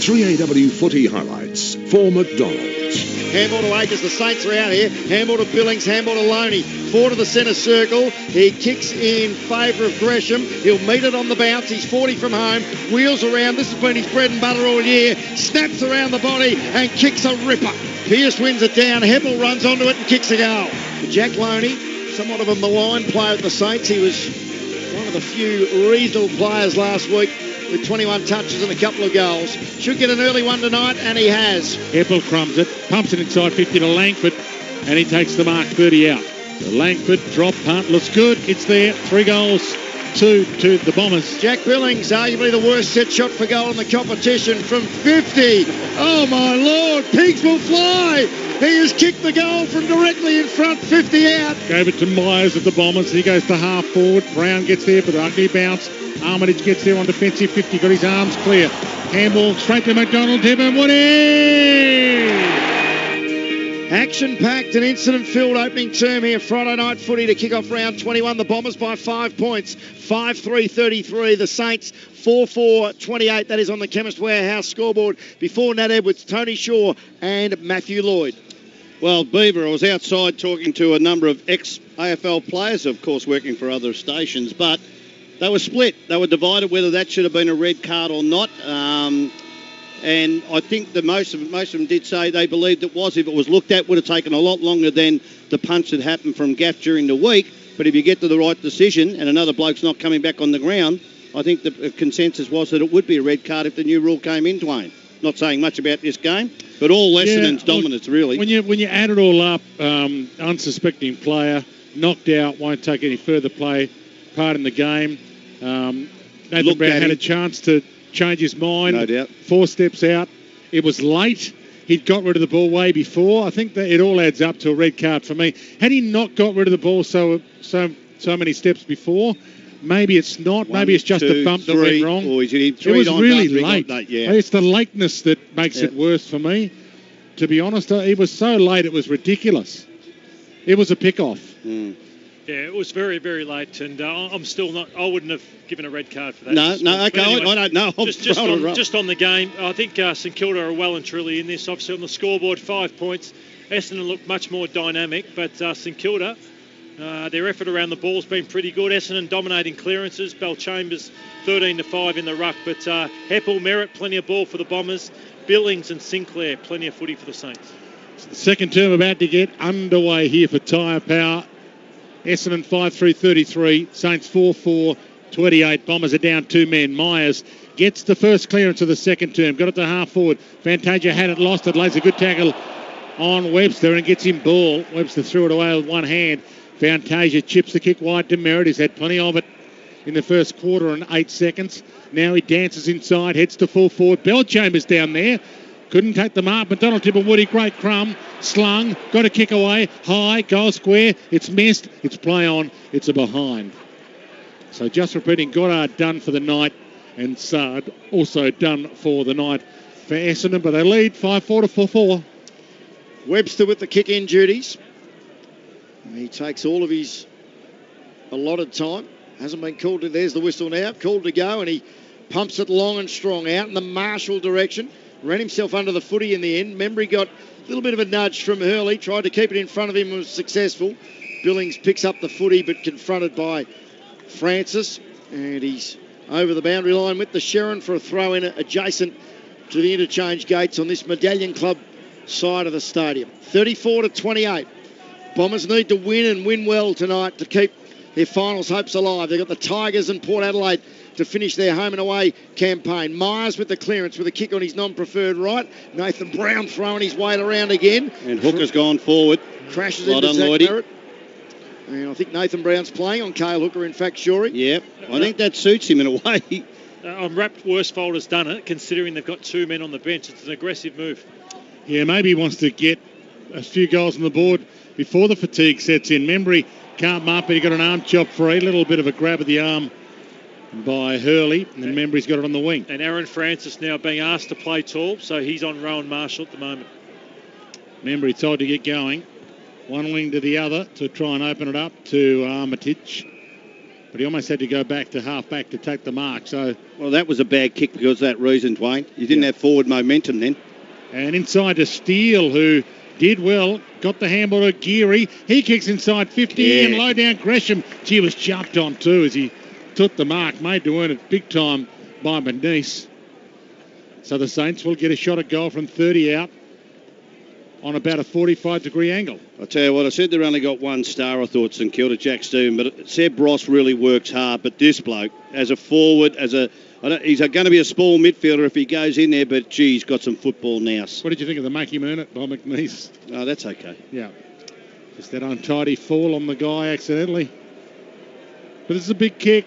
3AW footy highlights for McDonald's. Handball to Akers, the Saints are out here. Handball to Billings, handball to Loney. Forward to the centre circle. He kicks in favour of Gresham. He'll meet it on the bounce. He's 40 from home. Wheels around. This has been his bread and butter all year. Snaps around the body and kicks a ripper. Pearce wins it down. Heppel runs onto it and kicks a goal. Jack Loney, somewhat of a maligned player at the Saints. He was one of the few reasonable players last week, with 21 touches and a couple of goals. Should get an early one tonight, and he has. Heppel crumbs it, pumps it inside 50 to Langford, and he takes the mark 30 out. So Langford, drop punt, looks good. It's there. 3 goals, 2 to the Bombers. Jack Billings, arguably the worst set shot for goal in the competition from 50. Oh, my Lord, pigs will fly. He has kicked the goal from directly in front, 50 out. Gave it to Myers of the Bombers. He goes to half forward. Brown gets there for the ugly bounce. Armitage gets there on defensive 50, got his arms clear. Handball straight to McDonald, Tim and Woody! Action-packed and incident-filled opening term here. Friday night footy to kick off round 21. The Bombers by 5 points, 5-3-33. The Saints 4-4-28. That is on the Chemist Warehouse scoreboard. Before Nat Edwards, Tony Shaw and Matthew Lloyd. Well, Beaver, I was outside talking to a number of ex-AFL players, of course, working for other stations, but they were split. They were divided whether that should have been a red card or not. And I think that most of them did say they believed it was. If it was looked at, would have taken a lot longer than the punch that happened from Gaff during the week. But if you get to the right decision and another bloke's not coming back on the ground, I think the consensus was that it would be a red card if the new rule came in, Dwayne. Not saying much about this game, but all Essendon's dominance, really. When you add it all up, unsuspecting player, knocked out, won't take any further part in the game. Nathan Brown had a chance to change his mind. No doubt. 4 steps out. It was late. He'd got rid of the ball way before. I think that it all adds up to a red card for me. Had he not got rid of the ball so many steps before, maybe it's not. Maybe it's just a bump that went wrong. It was really late. It's the lateness that makes it worse for me. To be honest, it was so late it was ridiculous. It was a pick-off. Yeah, it was very, very late, and I'm still not. I wouldn't have given a red card for that. No, okay, anyway, I don't know. Just on the game, I think St Kilda are well and truly in this. Obviously on the scoreboard, 5 points. Essendon looked much more dynamic, but St Kilda, their effort around the ball's been pretty good. Essendon dominating clearances. Bell Chambers 13-5 in the ruck, but Heppel, Merritt, plenty of ball for the Bombers. Billings and Sinclair, plenty of footy for the Saints. The second term about to get underway here for Tyre Power. Essendon 5-3-33, Saints 4-4-28. Bombers are down 2 men. Myers gets the first clearance of the second term. Got it to half forward. Fantasia had it, lost it. Lays a good tackle on Webster and gets him ball. Webster threw it away with one hand. Fantasia chips the kick wide to Merritt. He's had plenty of it in the first quarter and 8 seconds. Now he dances inside, heads to full forward. Bell Chambers down there. Couldn't take them up. McDonald, Tip and Woody, great crumb. Slung, got a kick away. High, goal square. It's missed. It's play on. It's a behind. So just repeating, Goddard done for the night and Sard also done for the night for Essendon. But they lead 5-4 to 4-4. Webster with the kick-in duties. He takes all of his allotted time. Hasn't been called to. There's the whistle now. Called to go, and he pumps it long and strong out in the Marshall direction. Ran himself under the footy in the end. Membry got a little bit of a nudge from Hurley. Tried to keep it in front of him and was successful. Billings picks up the footy but confronted by Francis. And he's over the boundary line with the Sherrin for a throw in adjacent to the interchange gates on this Medallion Club side of the stadium. 34-28. Bombers need to win and win well tonight to keep their finals hopes alive. They've got the Tigers and Port Adelaide to finish their home and away campaign. Myers with the clearance with a kick on his non-preferred right. Nathan Brown throwing his weight around again. And Hooker's gone forward. Crashes into Zach Merritt. And I think Nathan Brown's playing on Cale Hooker, in fact, Shorey. Yep, I think that suits him in a way. I'm wrapped Worsfold has done it, considering they've got 2 men on the bench. It's an aggressive move. Yeah, maybe he wants to get a few goals on the board before the fatigue sets in. Membry can't mark, but he got an arm chop free. A little bit of a grab of the arm by Hurley, and Membry's got it on the wing. And Aaron Francis now being asked to play tall, so he's on Rowan Marshall at the moment. Membry told to get going. One wing to the other to try and open it up to Armitage. but he almost had to go back to half-back to take the mark. So, well, that was a bad kick because of that reason, Dwayne. You didn't have forward momentum then. And inside to Steele, who did well, got the handball to Geary. He kicks inside 50 and low down Gresham. Gee, was jumped on too as he took the mark, made to earn it big time by Bernice. So the Saints will get a shot at goal from 30 out on about a 45-degree angle. I'll tell you what, I said they've only got one star, I thought, St Kilda, Jack Stephen, but Seb Ross really works hard. But this bloke, as a forward, he's going to be a small midfielder if he goes in there, but gee, he's got some football nous. What did you think of the make him earn it by McNeese? Oh, that's okay. Yeah. Just that untidy fall on the guy accidentally. But this is a big kick.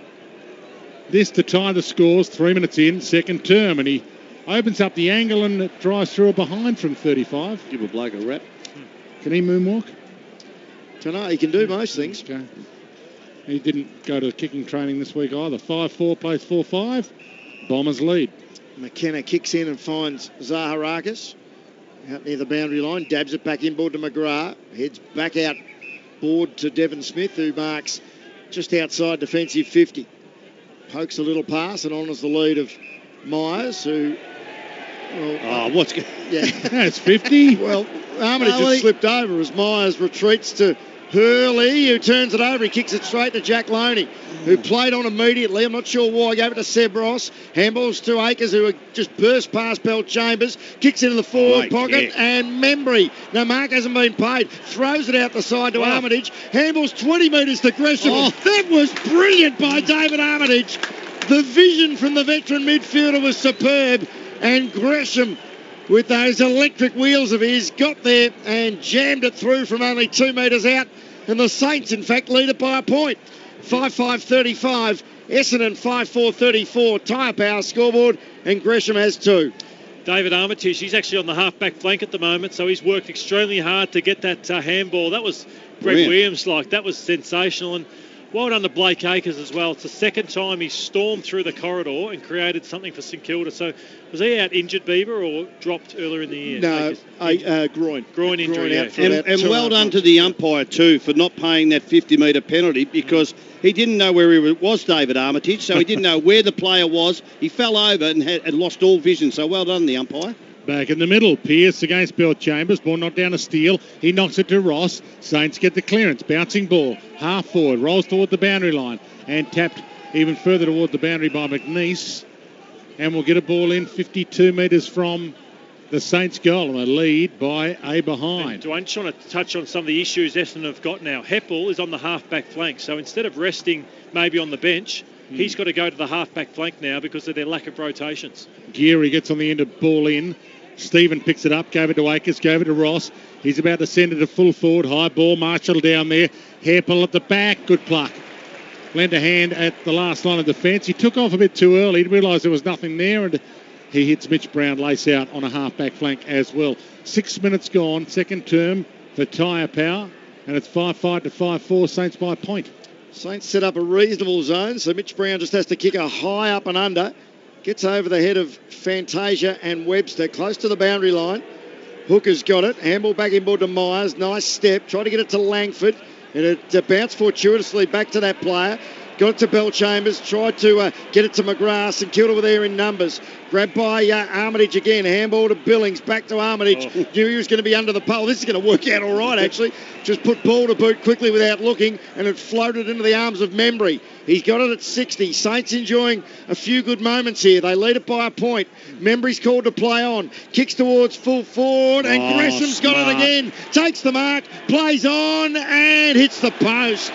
This to tie the scores, 3 minutes in, second term, and he opens up the angle and it drives through a behind from 35. Give a bloke a rap. Can he moonwalk? Don't know. He can do most things. Okay. He didn't go to kicking training this week either. 5-4 plays 4-5. Bombers lead. McKenna kicks in and finds Zaharakis out near the boundary line. Dabs it back inboard to McGrath. Heads back out board to Devon Smith, who marks just outside defensive 50. Pokes a little pass and honours the lead of Myers, who... Well, what's going Yeah. That's 50. Well, Armitage just slipped over as Myers retreats to Hurley, who turns it over. He kicks it straight to Jack Loney, who played on immediately. I'm not sure why. Gave it to Seb Ross. Handballs to Akers, who just burst past Bell Chambers. Kicks into the forward pocket. And Membry. No, mark hasn't been paid. Throws it out the side to Armitage. Handballs 20 metres to Gresham. That was brilliant by David Armitage. The vision from the veteran midfielder was superb. And Gresham, with those electric wheels of his, got there and jammed it through from only 2 metres out. And the Saints, in fact, lead it by a point. 5-5-35. Essendon 5-4-34. Tyre Power scoreboard, and Gresham has 2. David Armitage, he's actually on the half-back flank at the moment, so he's worked extremely hard to get that handball. That was Greg Williams-like. That was sensational. And well done to Blake Akers as well. It's the second time he's stormed through the corridor and created something for St Kilda. So was he out injured, Beaver, or dropped earlier in the year? No, groin. Groin injury, out And well done to the umpire, too, for not paying that 50-metre penalty, because he didn't know where he was, David Armitage, so he didn't know where the player was. He fell over and had lost all vision, so well done, the umpire. Back in the middle, Pearce against Bell Chambers. Ball knocked down to Steele. He knocks it to Ross. Saints get the clearance. Bouncing ball. Half forward. Rolls toward the boundary line. And tapped even further toward the boundary by McNeese. And we'll get a ball in 52 metres from the Saints' goal. And a lead by a behind. Dwayne, just want to touch on some of the issues Essendon have got now. Heppel is on the half-back flank. So instead of resting maybe on the bench, he's got to go to the half-back flank now because of their lack of rotations. Geary gets on the end of ball in. Stephen picks it up, gave it to Akers, gave it to Ross. He's about to send it to full forward. High ball, Marshall down there. Hairpel at the back, good pluck. Lent a hand at the last line of defence. He took off a bit too early. He realised there was nothing there, and he hits Mitch Brown lace out on a half-back flank as well. 6 minutes gone, second term for Tyre Power, and it's 5-5 to 5-4, Saints by a point. Saints set up a reasonable zone, so Mitch Brown just has to kick a high up and under. Gets over the head of Fantasia and Webster, close to the boundary line. Hooker's got it. Handball back inboard to Myers. Nice step. Tried to get it to Langford. And it bounced fortuitously back to that player. Got it to Bell Chambers. Tried to get it to McGrath. St Kilda were there in numbers. Grabbed by Armitage again. Handball to Billings. Back to Armitage. Knew he was going to be under the pole. This is going to work out all right, actually. Just put ball to boot quickly without looking, and it floated into the arms of Membry. He's got it at 60. Saints enjoying a few good moments here. They lead it by a point. Membry's called to play on. Kicks towards full forward, and Gresham's got it again. Takes the mark, plays on, and hits the post.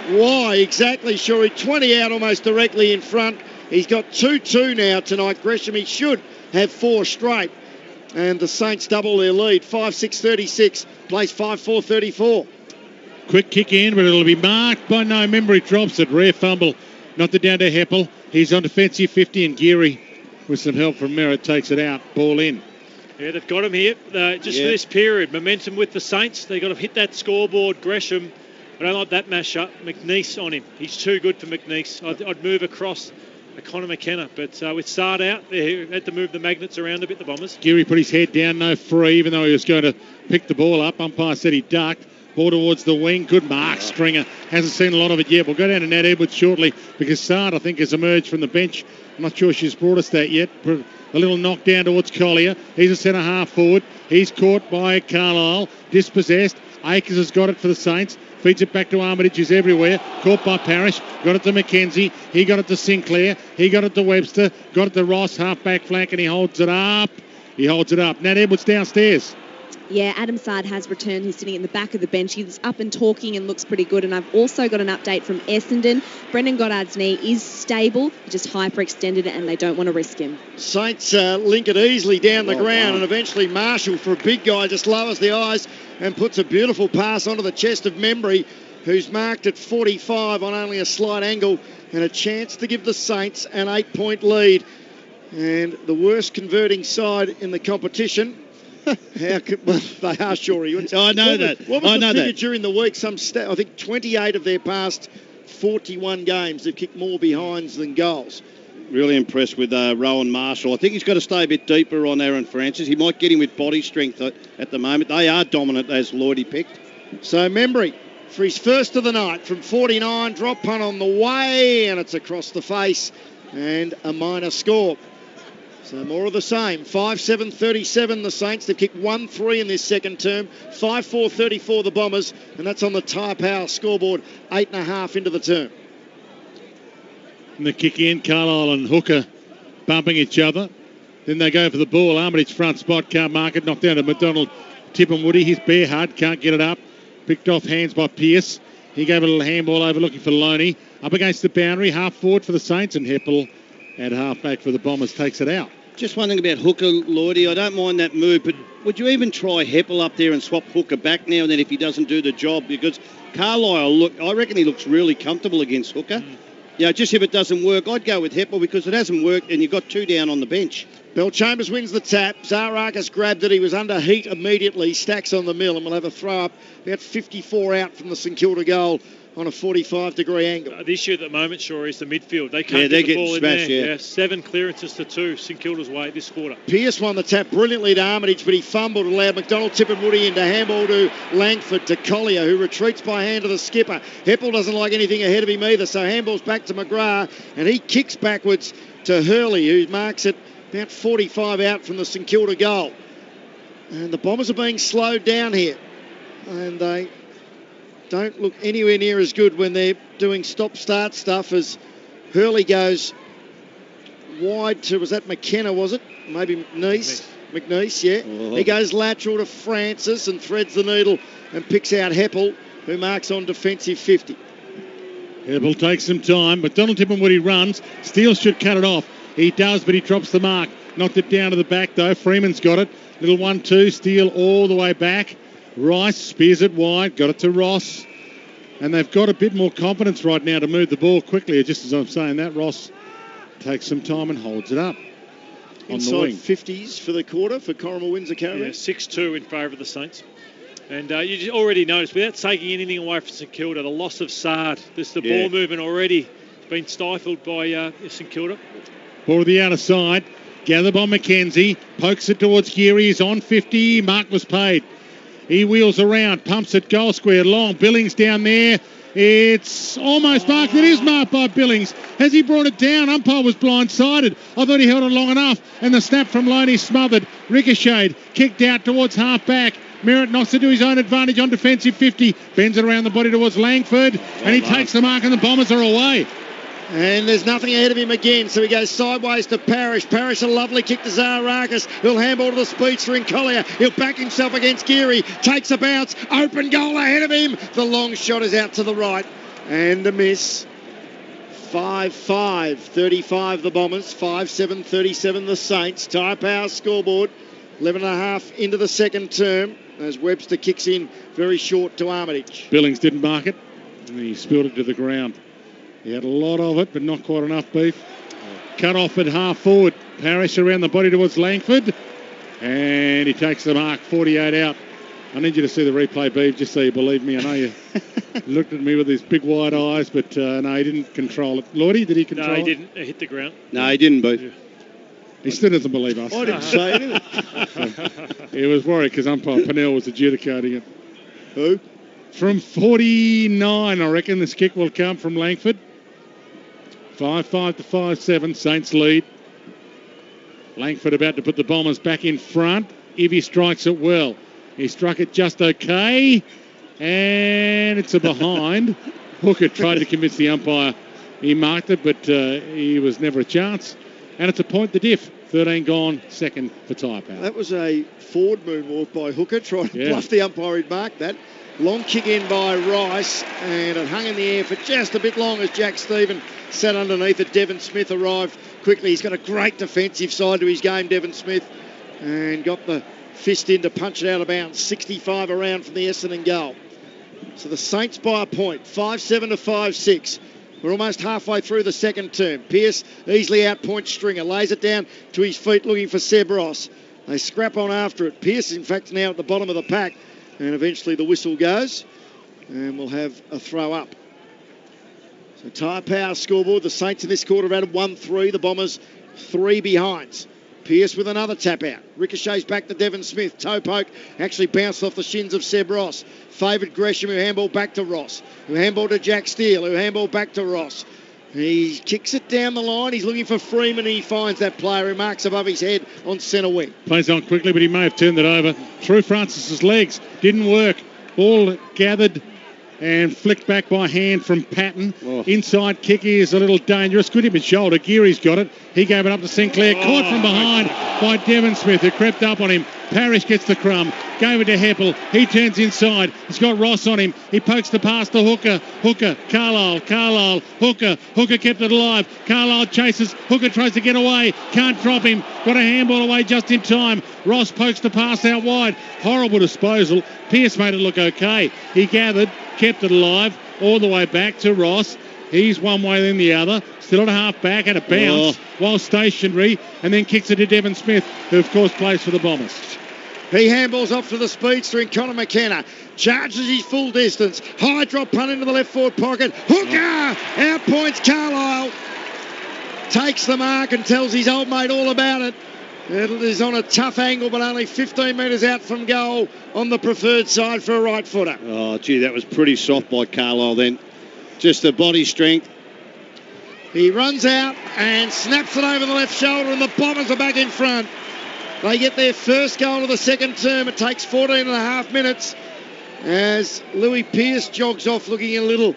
Why? Exactly, sure. 20 out almost directly in front. He's got 2-2 now tonight, Gresham. He should have 4 straight. And the Saints double their lead. 5-6-36, plays 5-4-34. Quick kick in, but it'll be marked by no member. He drops it. Rare fumble. Knocked it down to Heppel. He's on defensive 50, and Geary, with some help from Merritt, takes it out. Ball in. Yeah, they've got him here for this period. Momentum with the Saints. They've got to hit that scoreboard. Gresham, I don't like that mash-up. McNeese on him. He's too good for McNeese. I'd move across Connor McKenna, but with Sard out, they had to move the magnets around a bit, the Bombers. Geary put his head down, no free, even though he was going to pick the ball up. Umpire said he ducked. Ball towards the wing. Good mark, Stringer. Hasn't seen a lot of it yet. We'll go down to Nat Edwards shortly because Sard, I think, has emerged from the bench. I'm not sure she's brought us that yet. A little knock down towards Collier. He's a centre half forward. He's caught by Carlisle. Dispossessed. Akers has got it for the Saints. Feeds it back to Armitage, who's everywhere. Caught by Parrish. Got it to McKenzie. He got it to Sinclair. He got it to Webster. Got it to Ross, half-back flank, and he holds it up. Nat Edwards downstairs. Yeah, Adam Sard has returned. He's sitting in the back of the bench. He's up and talking and looks pretty good. And I've also got an update from Essendon. Brendan Goddard's knee is stable. He just hyperextended it and they don't want to risk him. Saints link it easily down the ground, and eventually Marshall, for a big guy, just lowers the eyes and puts a beautiful pass onto the chest of Membry, who's marked at 45 on only a slight angle, and a chance to give the Saints an 8-point lead. And the worst converting side in the competition. They are, sure. I know that. What was the figure during the week? I think 28 of their past 41 games, they've kicked more behinds than goals. Really impressed with Rowan Marshall. I think he's got to stay a bit deeper on Aaron Francis. He might get him with body strength at the moment. They are dominant, as Lloydie picked. So Membry, for his first of the night, from 49, drop punt on the way, and it's across the face, and a minor score. So more of the same. 5-7-37 the Saints. They've kicked 1-3 in this second term. 5-4-34 the Bombers. And that's on the Tyre Power scoreboard. 8.5 into the term. And the kick in. Carlisle and Hooker bumping each other. Then they go for the ball. Armitage front spot. Can't mark it. Knocked down to McDonald. Tip and Woody. He's bare hard. Can't get it up. Picked off hands by Pearce. He gave a little handball over looking for Loney. Up against the boundary. Half forward for the Saints. And Heppel at half back for the Bombers takes it out. Just one thing about Hooker, Lloydie. I don't mind that move, but would you even try Heppel up there and swap Hooker back now and then if he doesn't do the job? Because Carlisle, I reckon he looks really comfortable against Hooker. Yeah, just if it doesn't work, I'd go with Heppel because it hasn't worked and you've got 2 down on the bench. Bell Chambers wins the tap. Zarakis grabbed it. He was under heat immediately. Stacks on the mill, and we'll have a throw up about 54 out from the St Kilda goal on a 45-degree angle. The issue at the moment, sure, is the midfield. They can't get the ball in there. Yeah, 7 clearances to 2 St Kilda's way this quarter. Pearce won the tap brilliantly to Armitage, but he fumbled, allowed McDonald, Tip and Woody into handball to Langford, to Collier, who retreats by hand to the skipper. Heppel doesn't like anything ahead of him either, so handball's back to McGrath, and he kicks backwards to Hurley, who marks it about 45 out from the St Kilda goal. And the Bombers are being slowed down here, and they don't look anywhere near as good when they're doing stop-start stuff as Hurley goes wide to, was that McKenna, was it? Maybe McNeice, yeah. Oh. He goes lateral to Francis and threads the needle and picks out Heppel, who marks on defensive 50. Heppel takes some time. McDonald Tippenwoody runs. Steele should cut it off. He does, but he drops the mark. Knocked it down to the back, though. Freeman's got it. Little 1-2. Steele all the way back. Rice spears it wide, got it to Ross. And they've got a bit more confidence right now to move the ball quickly. Just as I'm saying that, Ross takes some time and holds it up. Inside on the wing. 50s for the quarter for Corrimal Windsor Caravan. Yeah, 6-2 in favour of the Saints. And you already noticed, without taking anything away from St Kilda, the loss of Sard. The ball movement already has been stifled by St Kilda. Ball to the outer side. Gathered by McKenzie. Pokes it towards Geary. He's on 50. Mark was paid. He wheels around, pumps it goal square long. Billings down there. It's almost marked. It is marked by Billings. Has he brought it down? Umpire was blindsided. I thought he held it long enough. And the snap from Loney smothered. Ricocheted. Kicked out towards half back. Merritt knocks it to his own advantage on defensive 50. Bends it around the body towards Langford. And he takes the mark and the Bombers are away. And there's nothing ahead of him again, so he goes sideways to Parrish. Parrish, a lovely kick to Zarakis. He'll handball to the speedster in Collier. He'll back himself against Geary. Takes a bounce. Open goal ahead of him. The long shot is out to the right. And a miss. 5-5. 35 the Bombers. 5-7. 37 the Saints. Tyre Power scoreboard. 11.5 into the second term as Webster kicks in very short to Armitage. Billings didn't mark it. And he spilled it to the ground. He had a lot of it, but not quite enough beef. Cut off at half forward. Parrish around the body towards Langford. And he takes the mark, 48 out. I need you to see the replay, Beef, just so you believe me. I know you looked at me with his big wide eyes, but no, he didn't control it. Lloydie, did he control it? No, he didn't. It hit the ground. No, he didn't, Beef. Yeah. He still doesn't believe us. I didn't say it. He was worried because umpire Pennell was adjudicating it. Who? from 49, I reckon this kick will come from Langford. 5-5 to 5-7, Saints lead. Langford about to put the Bombers back in front if he strikes it well. He struck it just okay, and it's a behind. Hooker tried to convince the umpire he marked it, but he was never a chance. And it's a point the diff. 13 gone, second for Tyre Power. That was a forward moonwalk by Hooker, trying to bluff the umpire he'd marked that. Long kick in by Rice, and it hung in the air for just a bit long as Jack Stephen sat underneath it. Devon Smith arrived quickly. He's got a great defensive side to his game, Devon Smith, and got the fist in to punch it out of bounds. 65 around from the Essendon goal. So the Saints by a point, 5-7 to 5-6. We're almost halfway through the second term. Pearce easily outpoints Stringer, lays it down to his feet looking for Seb Ross. They scrap on after it. Pearce, in fact, now at the bottom of the pack. And eventually the whistle goes, and we'll have a throw up. So Tyre Power scoreboard. The Saints in this quarter have added 1-3. The Bombers 3 behinds. Pearce with another tap out. Ricochets back to Devon Smith. Toe poke actually bounced off the shins of Seb Ross. Favoured Gresham, who handballed back to Ross. Who handballed to Jack Steele, who handballed back to Ross. He kicks it down the line. He's looking for Freeman, and he finds that player who marks above his head on centre wing. Plays on quickly, but he may have turned it over. Through Francis's legs. Didn't work. Ball gathered and flicked back by hand from Patton. Inside kick is a little dangerous. Good hip and shoulder. Geary's got it. He gave it up to Sinclair. Caught from behind by Devon Smith, who crept up on him. Parrish gets the crumb. Gave it to Heppel. He turns inside. He's got Ross on him. He pokes the pass to Hooker. Hooker. Carlisle. Hooker. Hooker kept it alive. Carlisle chases. Hooker tries to get away. Can't drop him. Got a handball away just in time. Ross pokes the pass out wide. Horrible disposal. Pearce made it look okay. He gathered. Kept it alive. All the way back to Ross. He's one way then the other. Still at a half back and a bounce while stationary, and then kicks it to Devon Smith, who of course plays for the Bombers. He handballs off to the speedster in Connor McKenna. Charges his full distance. High drop punt into the left forward pocket. Hooker outpoints Carlisle. Takes the mark and tells his old mate all about it. It is on a tough angle, but only 15 metres out from goal on the preferred side for a right footer. Oh, gee, that was pretty soft by Carlisle then. Just the body strength. He runs out and snaps it over the left shoulder, and the Bombers are back in front. They get their first goal of the second term. It takes 14 and a half minutes as Louis Pearce jogs off looking a little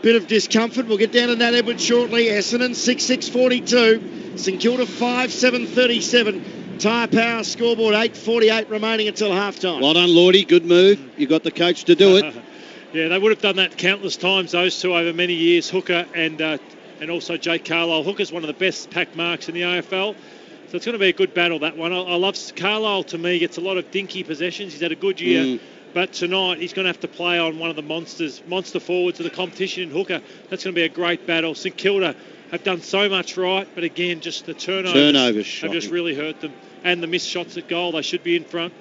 bit of discomfort. We'll get down to Nat Edwards shortly. Essendon 6-6-42. St Kilda 5-7-37. Tyre Power scoreboard 8:48 remaining until half-time. Well done, Lordy. Good move. You got the coach to do it. Yeah, they would have done that countless times, those two, over many years, Hooker and also Jake Carlisle. Hooker's one of the best pack marks in the AFL. So it's going to be a good battle, that one. I love Carlisle. To me, gets a lot of dinky possessions. He's had a good year. But tonight, he's going to have to play on one of the monster forwards of the competition in Hooker. That's going to be a great battle. St Kilda have done so much right, but again, just the turnovers have just really hurt them. And the missed shots at goal. They should be in front.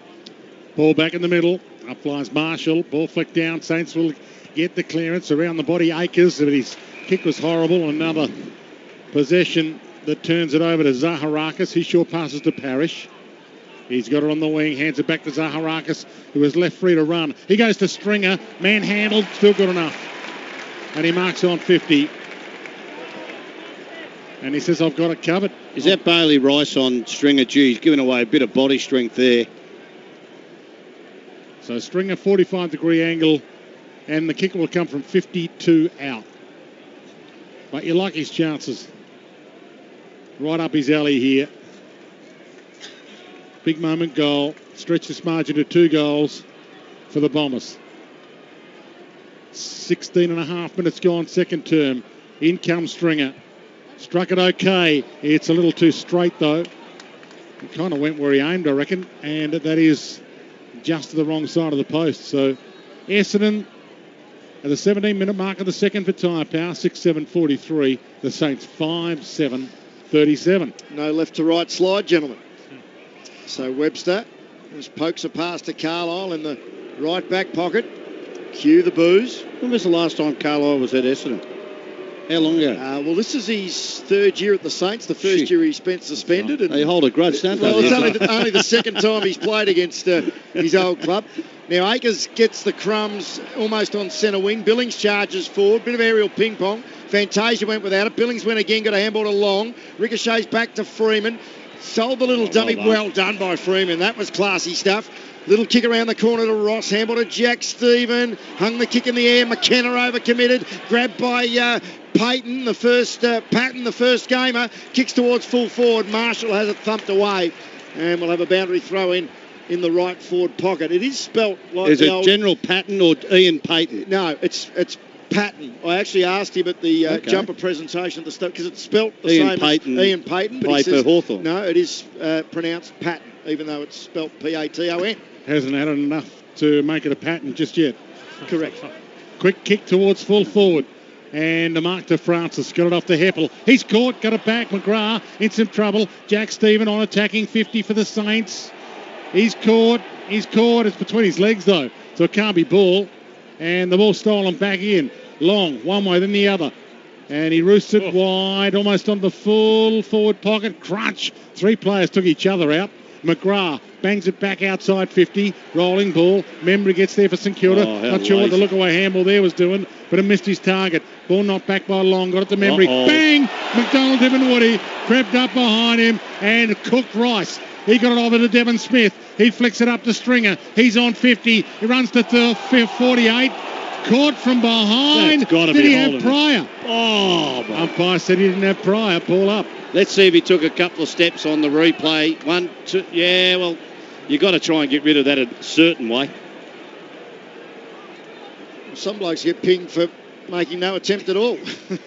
Ball back in the middle. Up flies Marshall. Ball flicked down. Saints will get the clearance around the body. Akers, but his kick was horrible. Another possession that turns it over to Zaharakis. He sure passes to Parrish. He's got it on the wing, hands it back to Zaharakis, who is left free to run. He goes to Stringer, manhandled, still good enough. And he marks on 50. And he says, I've got it covered. Is that Bailey Rice on Stringer? Gee, he's giving away a bit of body strength there. So Stringer, 45-degree angle, and the kick will come from 52 out. But you like his chances. Right up his alley here. Big moment goal. Stretch this margin to 2 goals for the Bombers. 16 and a half minutes gone, second term. In comes Stringer. Struck it okay. It's a little too straight, though. It kind of went where he aimed, I reckon. And that is just to the wrong side of the post. So Essendon at the 17-minute mark of the second for Tyre Power. 6-7-43. The Saints 5-7-37. No left to right slide, gentlemen. So Webster just pokes a pass to Carlisle in the right back pocket. Cue the boos. When was the last time Carlisle was at Essendon? How long ago? Well, this is his third year at the Saints. The first year he spent suspended. And they hold a grudge, don't they? Well, it's only the second time he's played against his old club. Now Akers gets the crumbs almost on centre wing. Billings charges forward. Bit of aerial ping pong. Fantasia went without it. Billings went again, got a handball to Long. Ricochets back to Freeman. Sold the little dummy. Well done by Freeman. That was classy stuff. Little kick around the corner to Ross. Handball to Jack Stephen. Hung the kick in the air. McKenna overcommitted. Grabbed by Payton, the first Patton, the first gamer. Kicks towards full forward. Marshall has it thumped away. And we'll have a boundary throw in the right forward pocket. It is spelt like Is it General Patton or Ian Payton? No, it's Patton. I actually asked him at the jumper presentation at the start because it's spelt the Ian same Payton, as Ian Payton. But play for Hawthorn. No, it is pronounced Patton, even though it's spelt P-A-T-O-N. Hasn't had enough to make it a pattern just yet. Correct. Quick kick towards full forward. And the mark to Francis. Got it off to Heppel. He's caught. Got it back. McGrath in some trouble. Jack Stephen on attacking 50 for the Saints. He's caught. It's between his legs, though. So it can't be ball. And the ball stolen back in. Long. One way, then the other. And he roosts it wide. Almost on the full forward pocket. Crunch. 3 players took each other out. McGrath bangs it back outside 50. Rolling ball. Membry gets there for St Kilda. Not sure what the look-away handball there was doing, but it missed his target. Ball knocked back by Long. Got it to Membry. Bang! McDonald, Devon Woody crept up behind him and cooked Rice. He got it over to Devon Smith. He flicks it up to Stringer. He's on 50. He runs to 48. Caught from behind. Did he have Pryor? Umpire said he didn't have Pryor. Ball up. Let's see if he took a couple of steps on the replay. 1, 2. Yeah, well, you got to try and get rid of that a certain way. Some blokes get pinged for making no attempt at all.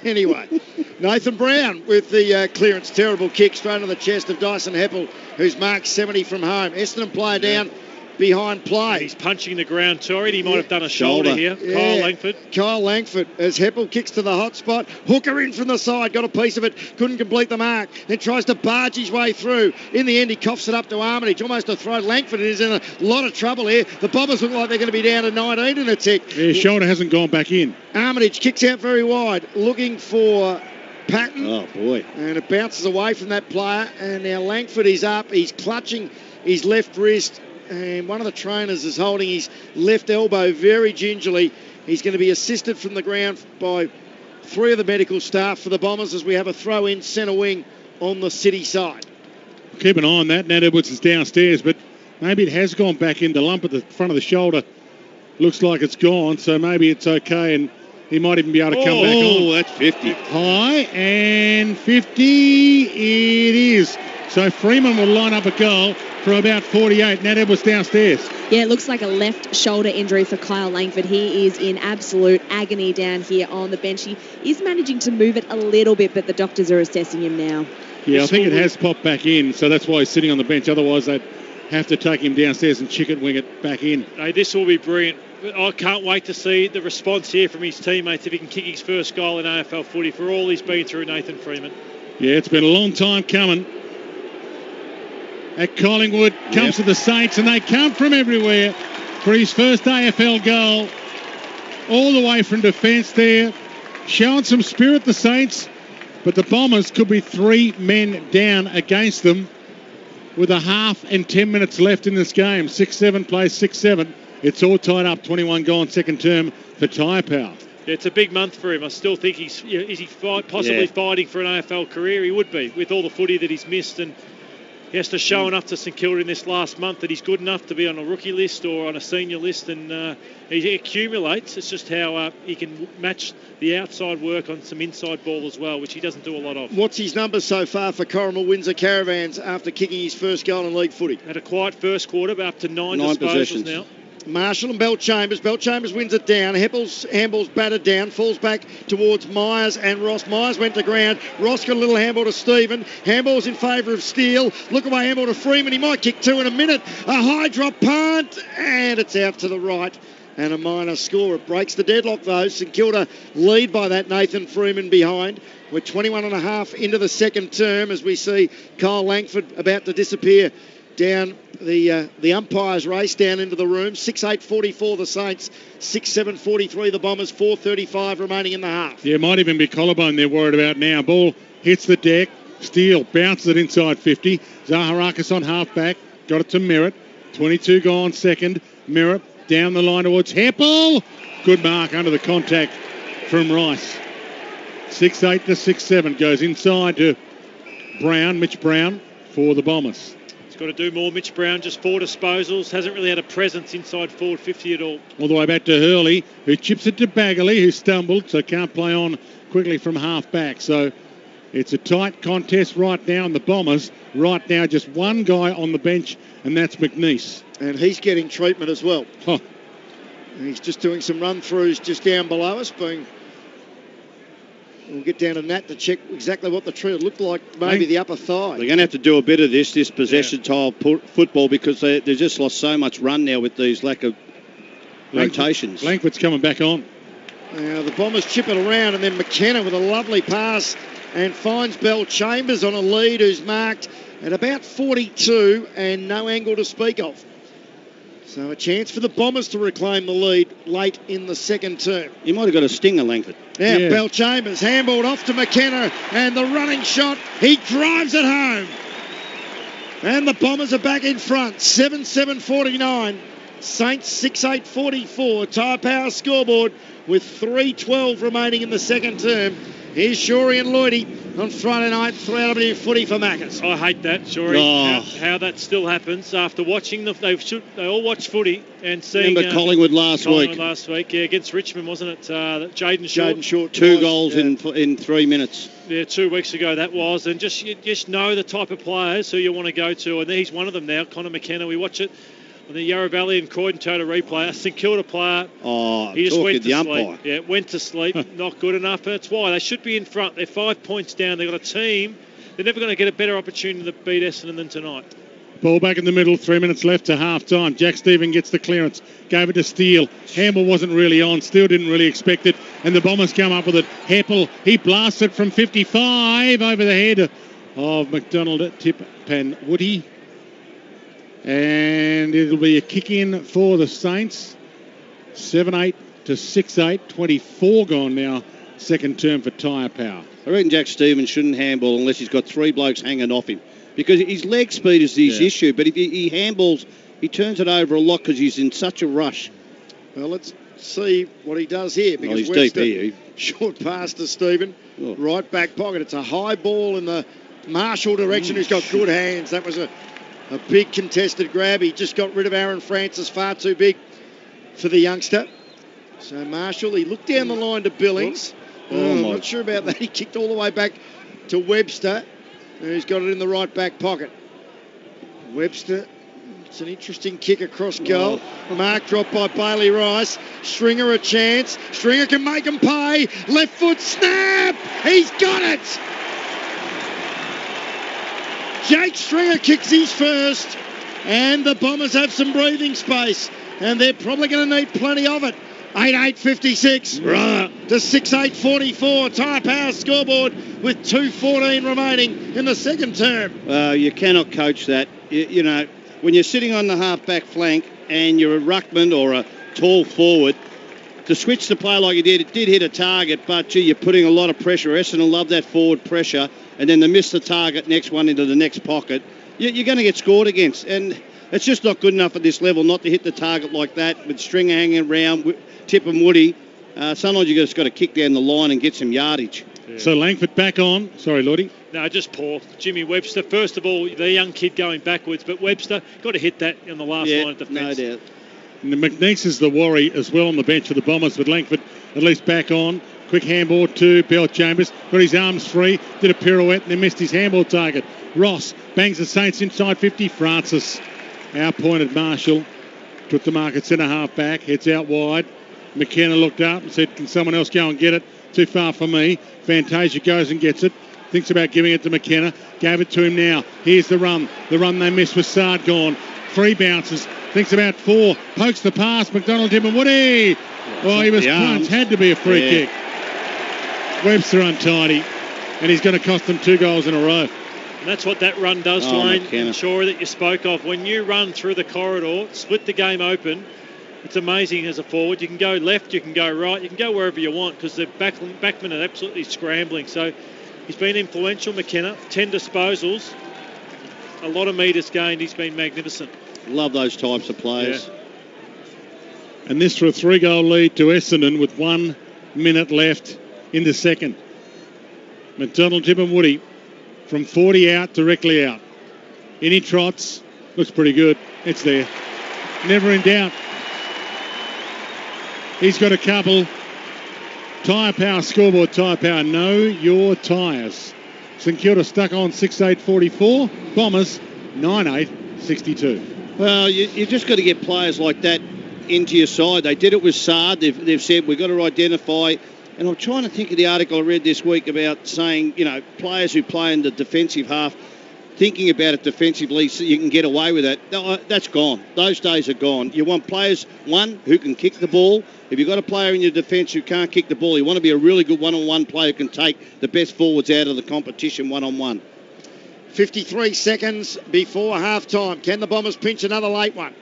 Anyway, Nathan Brown with the clearance. Terrible kick straight on the chest of Dyson Heppel, who's marked 70 from home. Essendon player down behind play. He's punching the ground, Torrid. He might have done a shoulder here. Yeah. Kyle Langford as Heppel kicks to the hot spot. Hooker in from the side, got a piece of it, couldn't complete the mark, then tries to barge his way through. In the end, he coughs it up to Armitage, almost a throw. Langford is in a lot of trouble here. The Bombers look like they're going to be down to 19 in a tick. Yeah, shoulder hasn't gone back in. Armitage kicks out very wide, looking for Patton. Oh, boy. And it bounces away from that player. And now Langford is up. He's clutching his left wrist. And one of the trainers is holding his left elbow very gingerly. He's going to be assisted from the ground by 3 of the medical staff for the Bombers as we have a throw in centre wing on the City side. Keep an eye on that. Nat Edwards is downstairs, but maybe it has gone back in. The lump at the front of the shoulder looks like it's gone, so maybe it's okay, and he might even be able to come back on. Oh, that's 50. High, and 50 it is. So Freeman will line up a goal for about 48. Nat Edwards downstairs. Yeah, it looks like a left shoulder injury for Kyle Langford. He is in absolute agony down here on the bench. He is managing to move it a little bit, but the doctors are assessing him now. Yeah, I think it has popped back in, so that's why he's sitting on the bench. Otherwise, they'd have to take him downstairs and chicken wing it back in. Hey, this will be brilliant. I can't wait to see the response here from his teammates if he can kick his first goal in AFL footy for all he's been through, Nathan Freeman. Yeah, it's been a long time coming. At Collingwood, comes to the Saints, and they come from everywhere for his first AFL goal. All the way from defence there. Showing some spirit, the Saints, but the Bombers could be 3 men down against them with a half and 10 minutes left in this game. 6-7 plays 6-7. It's all tied up. 21 gone second term for Tyre Power. Yeah, it's a big month for him. I still think is he possibly fighting for an AFL career? He would be with all the footy that he's missed, and he has to show enough to St Kilda in this last month that he's good enough to be on a rookie list or on a senior list, and he accumulates. It's just how he can match the outside work on some inside ball as well, which he doesn't do a lot of. What's his numbers so far for Corrimal Windsor Caravans after kicking his first goal in league footy? Had a quiet first quarter, but up to 9 disposals now. Marshall and Bell-Chambers. Bell-Chambers wins it down. Heppel's handball's battered down. Falls back towards Myers and Ross. Myers went to ground. Ross got a little handball to Stephen. Handball's in favour of Steele. Look away handball to Freeman. He might kick 2 in a minute. A high drop punt. And it's out to the right. And a minor score. It breaks the deadlock though. St Kilda lead by that. Nathan Freeman behind. We're 21 and a half into the second term as we see Kyle Langford about to disappear down the umpires race down into the room. 6-8-44 the Saints, 6-7-43 the Bombers, 4:35 remaining in the half. Yeah, might even be collarbone they're worried about now. Ball hits the deck. Steele bounces it inside 50. Zaharakis on half back. Got it to Merritt. 22 gone second. Merritt Down the line towards Heppel. Good mark under the contact from Rice. 6-8 to 6-7. Goes inside to Brown, Mitch Brown, for the Bombers. He's got to do more. Mitch Brown, just 4 disposals. Hasn't really had a presence inside forward 50 at all. All the way back to Hurley, who chips it to Bagley, who stumbled, so can't play on quickly from half back. So it's a tight contest right now, and the Bombers right now just one guy on the bench, and that's McNeice. And he's getting treatment as well. Huh. And he's just doing some run-throughs just down below us. We'll get down to Nat to check exactly what the treat looked like, maybe the upper thigh. They're going to have to do a bit of this possession-style football, because they've just lost so much run now with these lack of rotations. Langford's coming back on. Now the Bombers chip it around, and then McKenna with a lovely pass and finds Bell Chambers on a lead, who's marked at about 42 and no angle to speak of. So a chance for the Bombers to reclaim the lead late in the second term. You might have got a stinger, Langford. Now Bell Chambers handballed off to McKenna, and the running shot, he drives it home. And the Bombers are back in front, 7-7-49. Saints 6-8-44. Tyre Power scoreboard with 3:12 remaining in the second term. Here's Shorey and Lloydie on Friday night, 3AW footy for Maccas. I hate that, Shorey. How that still happens after watching they all watch footy and seeing. Remember Collingwood last week, yeah, against Richmond, wasn't it? Jaden Short. 2 goals in 3 minutes. Yeah, 2 weeks ago that was, and you just know the type of players who you want to go to, and he's one of them now. Connor McKenna. We watch it on the Yarra Valley and Croydon Total replay. A St Kilda player. He just went to sleep. Umpire. Yeah, went to sleep. Not good enough. That's why they should be in front. They're 5 points down. They've got a team. They're never going to get a better opportunity to beat Essendon than tonight. Ball back in the middle. 3 minutes left to half time. Jack Stephen gets the clearance. Gave it to Steele. Hamble wasn't really on. Steele didn't really expect it. And the Bombers come up with it. Heppel, he blasts it from 55 over the head of McDonald at Tippan-Woody. And it'll be a kick in for the Saints. 7-8 to 6-8. 24 gone now. Second term for Tyre Power. I reckon Jack Stevens shouldn't handball unless he's got 3 blokes hanging off him, because his leg speed is his issue. But if he handballs, he turns it over a lot because he's in such a rush. Well, let's see what he does here, because he's deep here. Short pass to Stephen. Right back pocket. It's a high ball in the Marshall direction, who's got good hands. That was a big contested grab. He just got rid of Aaron Francis, far too big for the youngster. So Marshall, he looked down the line to Billings. I'm not sure about that. He kicked all the way back to Webster, who's got it in the right back pocket. Webster, it's an interesting kick across goal. Mark dropped by Bailey Rice. Stringer a chance. Stringer can make him pay. Left foot snap. He's got it. Jake Stringer kicks his first, and the Bombers have some breathing space, and they're probably going to need plenty of it. 8-8-56 to 6-8-44. Tyre Power scoreboard with 2:14 remaining in the second term. You cannot coach that. You know, when you're sitting on the half-back flank and you're a ruckman or a tall forward, to switch the play like you did, it did hit a target, but you're putting a lot of pressure. Essendon love that forward pressure, and then to miss the target, next one into the next pocket, you're going to get scored against. And it's just not good enough at this level not to hit the target like that with Stringer hanging around, Tippan-Woody. Sometimes you just got to kick down the line and get some yardage. Yeah. So Langford back on. Sorry, Lottie. No, just poor. Jimmy Webster, first of all, the young kid going backwards, but Webster got to hit that in the last line of defence. No doubt. And McNeice is the worry as well on the bench for the Bombers, with Langford at least back on. Quick handball to Bell Chambers. Got his arms free. Did a pirouette and then missed his handball target. Ross bangs the Saints inside 50. Francis outpointed Marshall. Took the mark at centre half back. Heads out wide. McKenna looked up and said, can someone else go and get it? Too far for me. Fantasia goes and gets it. Thinks about giving it to McKenna. Gave it to him now. Here's the run. The run they missed was Sardgorn. 3 bounces. Thinks about 4. Pokes the pass. McDonald, Tippan-Woody. Oh, he was crunched. Had to be a free kick. Webster untidy. And he's going to cost them 2 goals in a row. And that's what that run does, Dwayne. And Shore that you spoke of. When you run through the corridor, split the game open, it's amazing as a forward. You can go left, you can go right, you can go wherever you want, because the backmen are absolutely scrambling. So he's been influential, McKenna. 10 disposals. A lot of metres gained. He's been magnificent. Love those types of players. And this for a 3-goal lead to Essendon with 1 minute left in the second. McDonald, Tip and Woody from 40 out, directly out. In he trots. Looks pretty good. It's there. Never in doubt. He's got a couple. Tyre Power scoreboard, Tyre Power. Know your tyres. St Kilda stuck on 6-8-44. Bombers 9-8-62. Well, you just got to get players like that into your side. They did it with Saad. They've said we've got to identify. And I'm trying to think of the article I read this week about saying, players who play in the defensive half, thinking about it defensively so you can get away with that. No, that's gone. Those days are gone. You want players, one, who can kick the ball. If you've got a player in your defence who can't kick the ball, you want to be a really good one-on-one player who can take the best forwards out of the competition one-on-one. 53 seconds before half-time. Can the Bombers pinch another late one?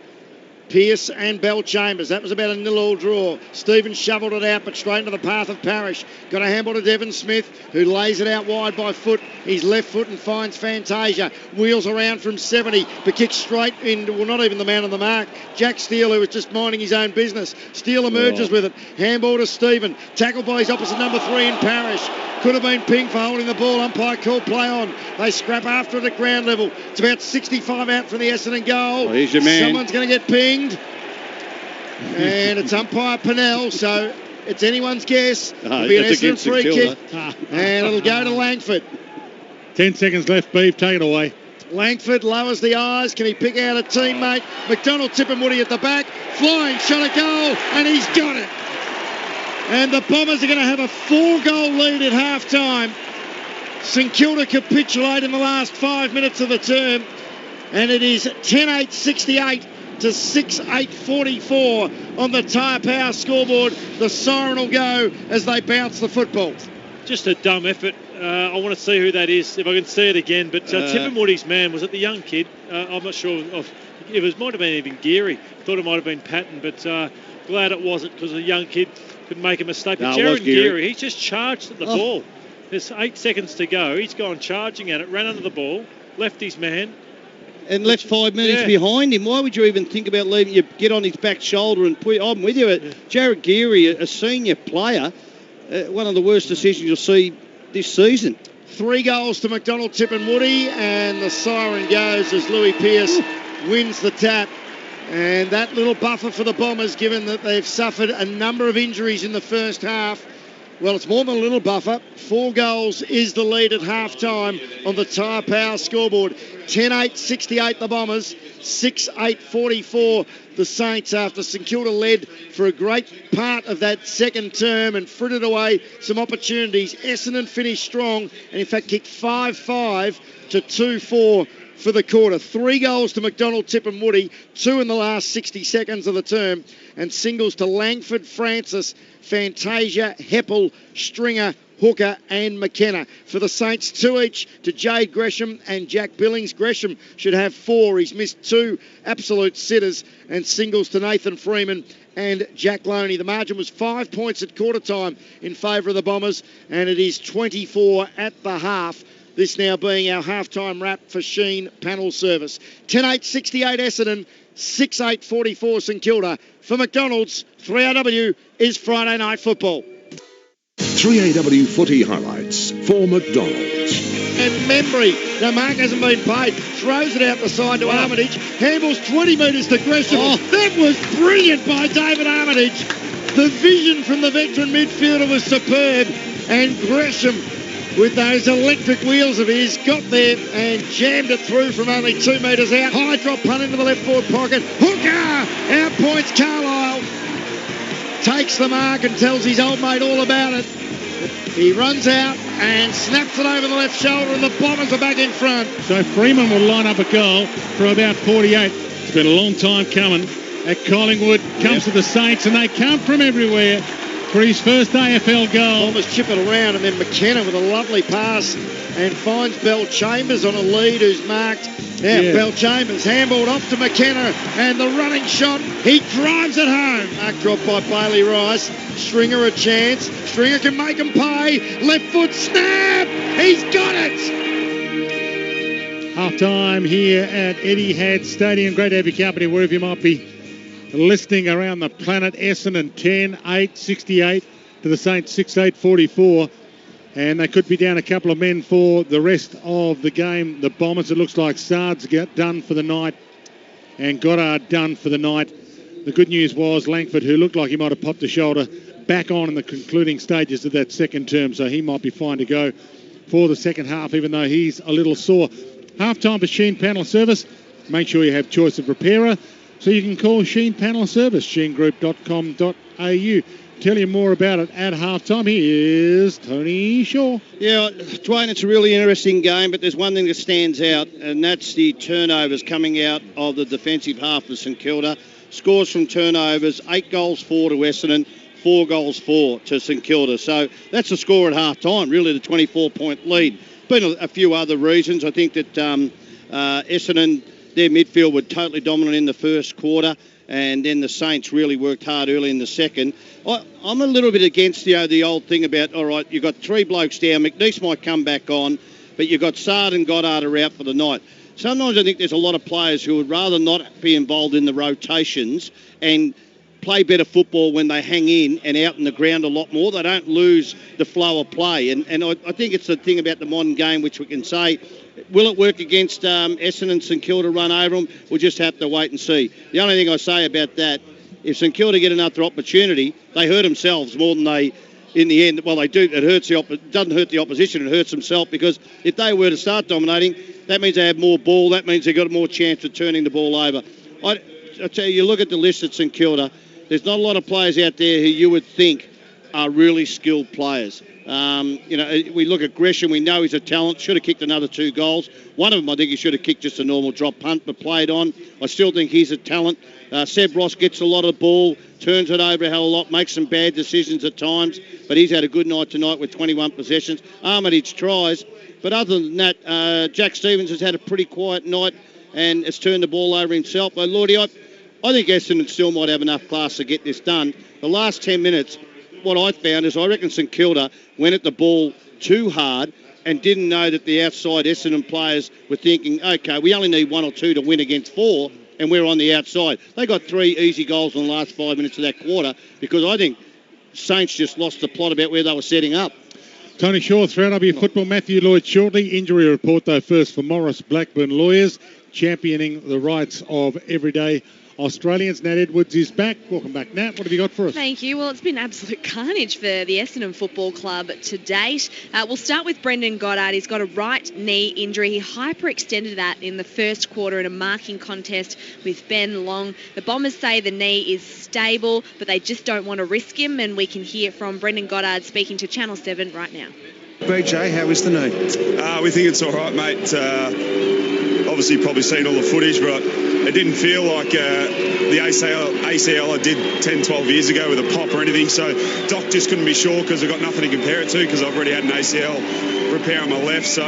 Pearce and Bell Chambers. That was about a 0-0 draw. Stevens shovelled it out, but straight into the path of Parrish. Got a handball to Devon Smith, who lays it out wide by foot. His left foot and finds Fantasia. Wheels around from 70, but kicks straight into, well, not even the man on the mark. Jack Steele, who was just minding his own business. Steele emerges with it. Handball to Stephen. Tackled by his opposite number 3 in Parrish. Could have been pinged for holding the ball. Umpire called play on. They scrap after it at ground level. It's about 65 out from the Essendon goal. Oh, here's your man. Someone's going to get pinged. And it's umpire Pennell, so it's anyone's guess. It'll be an Essendon free kick. And it'll go to Langford. 10 seconds left, Beef. Take it away. Langford lowers the eyes. Can he pick out a teammate? McDonald, Tip and Woody at the back. Flying shot at goal, and he's got it. And the Bombers are going to have a 4-goal lead at half-time. St Kilda capitulate in the last 5 minutes of the term. And it is 10-8-68 to 6-8-44 on the Tyre Power scoreboard. The siren will go as they bounce the football. Just a dumb effort. I want to see who that is, if I can see it again. But Tip and Woody's man, was it the young kid? I'm not sure. It might have been even Geary. Thought it might have been Patton, but glad it wasn't, because a young kid could make a mistake. But Jared Geary, he's just charged at the ball. There's 8 seconds to go. He's gone charging at it, ran under the ball, left his man. And left 5 minutes behind him. Why would you even think about leaving you get on his back shoulder and put? I'm with you. Jared Geary, a senior player, one of the worst decisions you'll see this season. 3 goals to McDonald, Tip and Woody, and the siren goes as Louis Pearce wins the tap. And that little buffer for the Bombers, given that they've suffered a number of injuries in the first half. Well, it's more than a little buffer. 4 goals is the lead at half-time on the Tyre Power scoreboard. 10-8-68 the Bombers, 6-8-44 the Saints, after St Kilda led for a great part of that second term and frittered away some opportunities. Essendon finished strong and, in fact, kicked 5-5 to 2-4 for the quarter. 3 goals to McDonald, Tip and Woody, 2 in the last 60 seconds of the term, and singles to Langford, Francis, Fantasia, Heppel, Stringer, Hooker and McKenna. For the Saints, 2 each to Jade Gresham and Jack Billings. Gresham should have 4. He's missed 2 absolute sitters, and singles to Nathan Freeman and Jack Loney. The margin was 5 points at quarter time in favour of the Bombers, and it is 24 at the half. This now being our halftime wrap for Sheen panel service. 10-8-68 Essendon, 6-8-44 St Kilda. For McDonald's, 3AW is Friday Night Football. 3AW footy highlights for McDonald's. And Membry, the mark hasn't been paid, throws it out the side to Armitage, handballs 20 metres to Gresham. That was brilliant by David Armitage. The vision from the veteran midfielder was superb, and Gresham, with those electric wheels of his, got there and jammed it through from only 2 metres out. High drop punt into the left forward pocket. Hooker! Outpoints Carlisle. Takes the mark and tells his old mate all about it. He runs out and snaps it over the left shoulder, and the Bombers are back in front. So Freeman will line up a goal from about 48. It's been a long time coming. At Collingwood, comes to the Saints, and they come from everywhere for his first AFL goal. Bombers chip it around, and then McKenna with a lovely pass and finds Bell Chambers on a lead, who's marked. Now Bell Chambers handballed off to McKenna, and the running shot, he drives it home. Mark dropped by Bailey Rice. Stringer a chance. Stringer can make him pay. Left foot snap. He's got it. Half time here at Etihad Stadium. Great to have your company wherever you might be listening around the planet. Essendon 10-8, 68 to the Saints 6-8, 44. And they could be down a couple of men for the rest of the game. The Bombers, it looks like Sard's done for the night and Goddard done for the night. The good news was Langford, who looked like he might have popped a shoulder, back on in the concluding stages of that second term, so he might be fine to go for the second half, even though he's a little sore. Half-time for Sheen Panel Service. Make sure you have choice of repairer, so you can call Sheen Panel Service, sheengroup.com.au. Tell you more about it at half-time. Here's Tony Shaw. Yeah, Dwayne, it's a really interesting game, but there's one thing that stands out, and that's the turnovers coming out of the defensive half of St Kilda. Scores from turnovers, 8 goals for to Essendon, 4 goals for to St Kilda. So that's the score at half-time, really the 24-point lead. Been a few other reasons. I think that Essendon, their midfield were totally dominant in the first quarter, and then the Saints really worked hard early in the second. I'm a little bit against the old thing about, all right, you've got 3 blokes down, McNeice might come back on, but you've got Sard and Goddard are out for the night. Sometimes I think there's a lot of players who would rather not be involved in the rotations and play better football when they hang in and out in the ground a lot more. They don't lose the flow of play. And I think it's the thing about the modern game which we can say, will it work against Essendon and St Kilda run over them? We'll just have to wait and see. The only thing I say about that, if St Kilda get another opportunity, they hurt themselves more than they, in the end, well, they do. It doesn't hurt the opposition, it hurts themselves, because if they were to start dominating, that means they have more ball. That means they've got more chance of turning the ball over. I tell you, look at the list at St Kilda, there's not a lot of players out there who you would think are really skilled players. We look at Gresham, we know he's a talent, should have kicked another 2 goals. One of them, I think he should have kicked just a normal drop punt, but played on. I still think he's a talent. Seb Ross gets a lot of the ball, turns it over a hell of a lot, makes some bad decisions at times, but he's had a good night tonight with 21 possessions. Armitage tries, but other than that, Jack Stevens has had a pretty quiet night and has turned the ball over himself. But Lordy, I think Essendon still might have enough class to get this done. The last 10 minutes, what I found is I reckon St Kilda went at the ball too hard and didn't know that the outside Essendon players were thinking, OK, we only need 1 or 2 to win against 4, and we're on the outside. They got 3 easy goals in the last 5 minutes of that quarter, because I think Saints just lost the plot about where they were setting up. Tony Shaw, 3AW Football. Matthew Lloyd shortly. Injury report, though, first for Morris Blackburn Lawyers, championing the rights of everyday Australians. Nat Edwards is back. Welcome back, Nat. What have you got for us? Thank you. Well, it's been absolute carnage for the Essendon Football Club to date. We'll start with Brendan Goddard. He's got a right knee injury. He hyperextended that in the first quarter in a marking contest with Ben Long. The Bombers say the knee is stable, but they just don't want to risk him, and we can hear from Brendan Goddard speaking to Channel 7 right now. BJ, how is the knee? We think it's all right, mate. Obviously, probably seen all the footage, but it didn't feel like the ACL I did 10, 12 years ago with a pop or anything. So Doc just couldn't be sure, because I've got nothing to compare it to, because I've already had an ACL repair on my left. So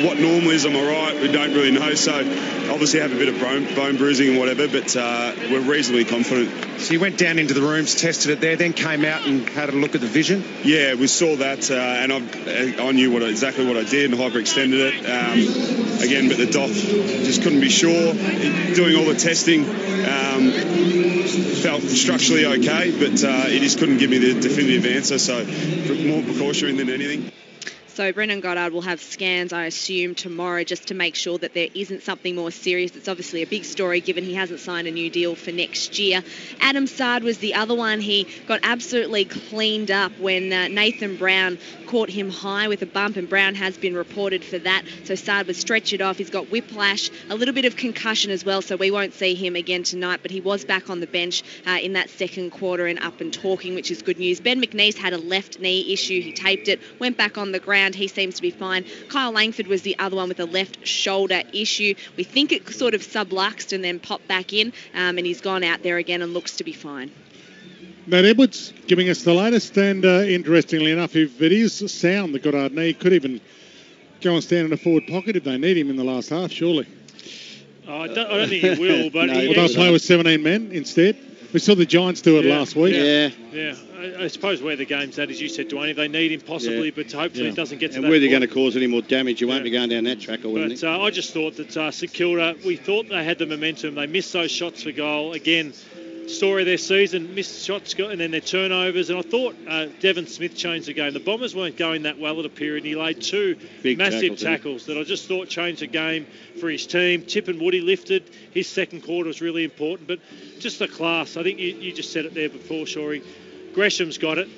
what normal is, am I right? We don't really know. So obviously have a bit of bone bruising and whatever, but we're reasonably confident. So you went down into the rooms, tested it there, then came out and had a look at the vision? Yeah, we saw that, and I knew exactly what I did and hyperextended it. Again, but the doc just couldn't be sure. Doing all the testing, felt structurally okay, but he just couldn't give me the definitive answer, so more precautionary than anything. So Brendan Goddard will have scans, I assume, tomorrow, just to make sure that there isn't something more serious. It's obviously a big story given he hasn't signed a new deal for next year. Adam Sard was the other one. He got absolutely cleaned up when Nathan Brown caught him high with a bump, and Brown has been reported for that. So Sard was stretchered off. He's got whiplash, a little bit of concussion as well, so we won't see him again tonight, but he was back on the bench in that second quarter and up and talking, which is good news. Ben McNeice had a left knee issue. He taped it, went back on the ground. He seems to be fine. Kyle Langford was the other one with a left shoulder issue. We think it sort of subluxed and then popped back in, and he's gone out there again and looks to be fine. Nat Edwards giving us the latest, and interestingly enough, if it is sound, the Goddard knee, could even go and stand in a forward pocket if they need him in the last half, surely. I don't think he will, but no, they'll play with 17 men instead. We saw the Giants do it last week. Yeah. I suppose where the game's at, as you said, Dwayne, they need him possibly, but hopefully it doesn't get to that. And where they're going to cause any more damage, you won't be going down that track, I wouldn't think. I just thought that St Kilda, we thought they had the momentum. They missed those shots for goal. Again, story of their season. Missed shots and then their turnovers. And I thought Devon Smith changed the game. The Bombers weren't going that well at a period. He laid 2 Big massive tackles that I just thought changed the game for his team. Tip and Woody lifted. His second quarter was really important. But just the class. I think you just said it there before, Shorey. Gresham's got it.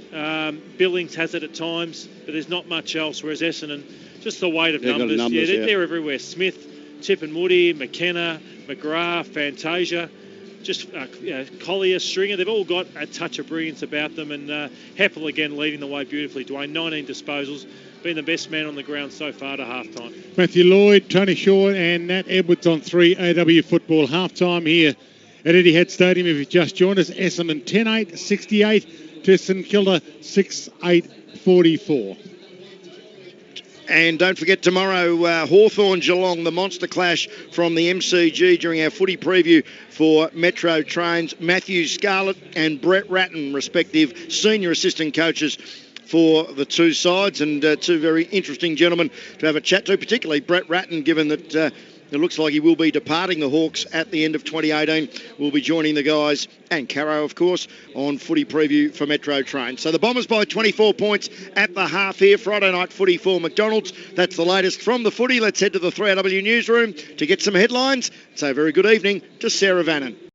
Billings has it at times, but there's not much else. Whereas Essendon, just the weight of numbers. They're everywhere. Smith, Tip and Woody, McKenna, McGrath, Fantasia, just Collier, Stringer. They've all got a touch of brilliance about them. And Heppel again leading the way beautifully. Dwayne, 19 disposals. Been the best man on the ground so far to half-time. Matthew Lloyd, Tony Shaw and Nat Edwards on 3 AW football half-time here at Etihad Stadium. If you've just joined us, Essendon 10-8, 68 to St Kilda 6-8, 44. And don't forget tomorrow, Hawthorn Geelong, the monster clash from the MCG during our footy preview for Metro Trains. Matthew Scarlett and Brett Ratton, respective senior assistant coaches for the two sides, and two very interesting gentlemen to have a chat to, particularly Brett Ratton, given that it looks like he will be departing the Hawks at the end of 2018. We'll be joining the guys, and Caro, of course, on footy preview for Metro Train. So the Bombers by 24 points at the half here. Friday night footy for McDonald's. That's the latest from the footy. Let's head to the 3AW newsroom to get some headlines. Say a very good evening to Sarah Vannon.